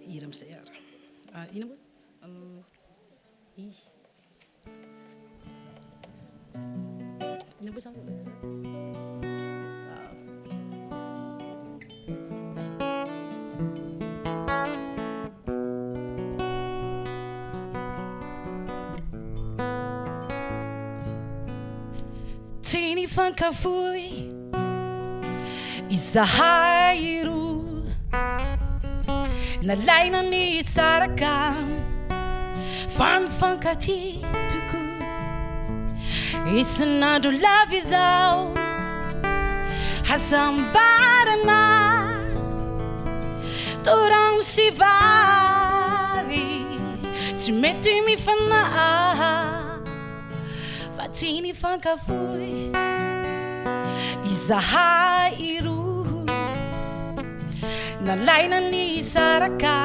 hira amin'izay ara. Ina moa? Ina moa zany? Tsy ny fankafoy izahay roa nalaina ny saraka fa mifankaty tokoa isan'andro lava izao hasambarana toragno sy vary tsy mety mifanahy fa tsy ny fankafoy izahay roa nalaina ny saraka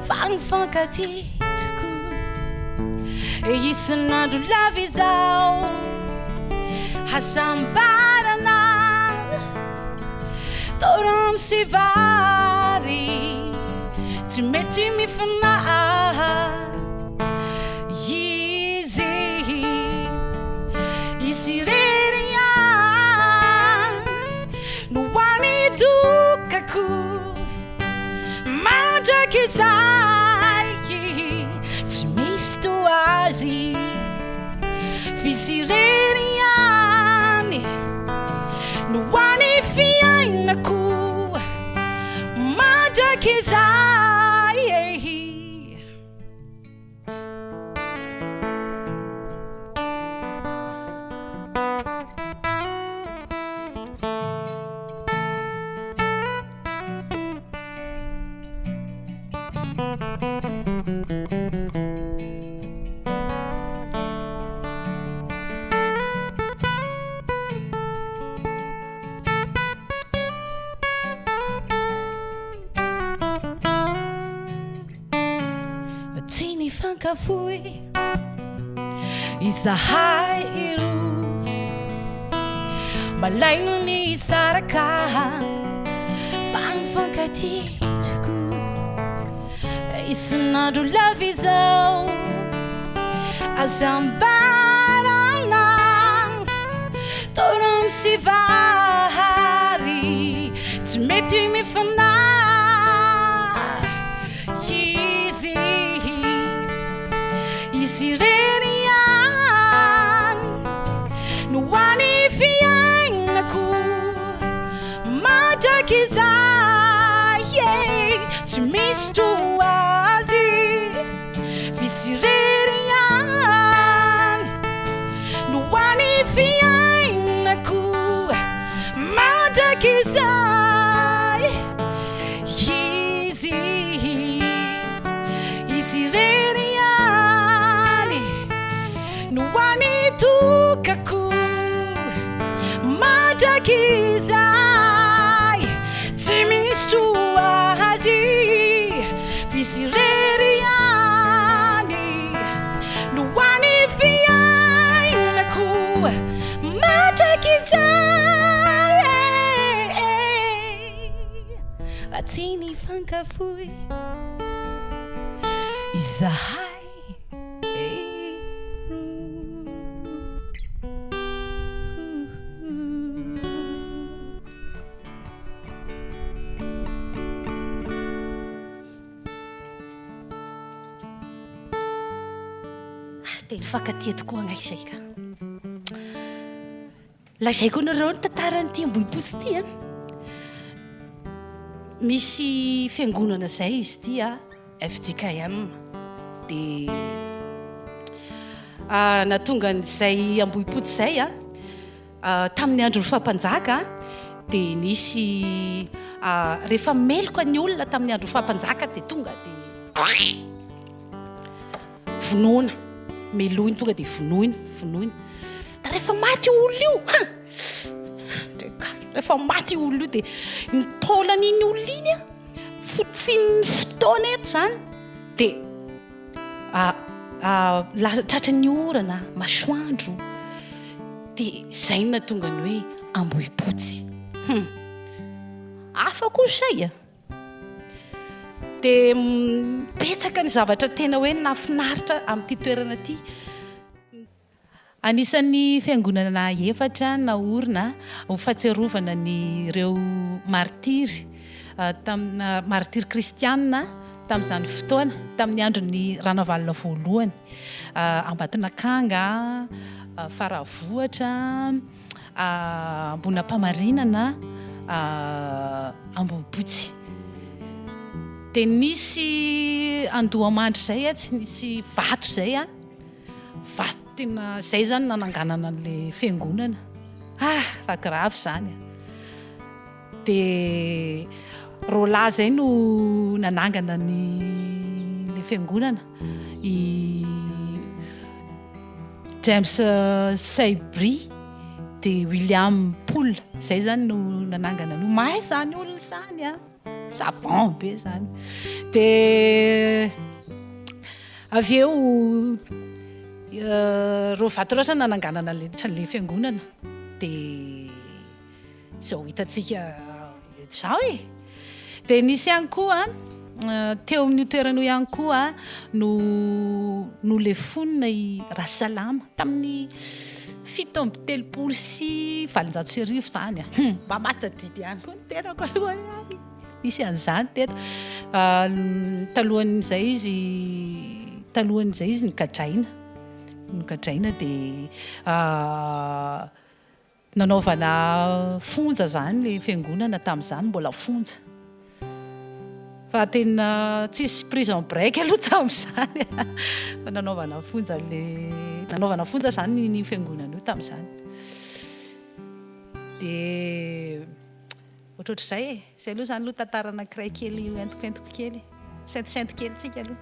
fa mifankaty tokoa isan'andro lava izao hasambarana toragno sy vary tsy mety mifanahy izy rerigna no hoany dokako mandraky izay tsy misy toazy fizirerignany no hoany fiainako mandraky izay tsy ny fankafoy izahay roa malaino ny saraka fa mifankaty tokoa isan'andro lava izao hasambarana toragno sy vary tsy mety mifanahy izy rerignany no hoany fiainako mandraky izay tsy misy toazy izy rerignany no hoany fiainako mandraky izay izy rerignany no hoany dokako mandraky izay tsy misy toazy izy rerignany no hoany fiainako mandraky izay tsy ny fankafoy izahay teny fankatia tokoa anay izay ka lazaiko anareo ny tantaran'ity ambohiposy ity misy fiangonana zay izy ity FJKM dia natonga n'izay ambohipotsy zay tamin'ny andron'ny fampanjaka dia nisy rehefa meloko ny olona tamin'ny andron'ny fampanjaka dia tonga dia vonoina meloiny tonga dia vonoina da rehefa maty olona io rehefa maty olona io dia nitaolan'iny olona iny fotsiny'ny fotoana eto zany dia tratran'ny orana masoandro dia zay natonga ny hoe ambohipotsy afa koa zay dia petsaka ny zavatra tena hoe nafinaritra amin'ity toerana ity. Anisan'ny fiangonana efatra naorina ho fahatsiarovana ny ireo martiry martiry kristianina tamin'izany fotoana, tamin'ny andron'ny ranavalona voalohany, Ambatonakanga, Faravohatra, Ambon'Ampamarinana, Ambohipotsy. Dia nisy andohamandry zay tsy nisy vato zay vato tena zay zany nananganana an'le fiangonana. Fa grave zany. Dia rola zay no nanangana le fiangonana, i James Saibry dia William Poul, zay zany no nanangana no mahay zany olona zany savant be zany. Dia avy eo ro vato reo zany nananganana le fiangonana. Dia zao hitantsika zao dia nisy ihany koa teo amin'ny toerana ihany koa no le fonina i Rasalama tamin'ny 730 sy 700 zany mba matadidy ihany koa ny tenako aloha nisy an'izany teto. Talohan'izay izy nikadraina dia nanaovana fonja zany le fiangonana tamin'izany, mbola fonja. Fa tena tsisy prison break aloha tamin'izany fa nanaovana fonja zany ny fiangonana io tamin'izany. Dia ohatrohatr'izay zay aloha zany aloha tantara anankiray kely entiko kely, sainty kely tsika aloha.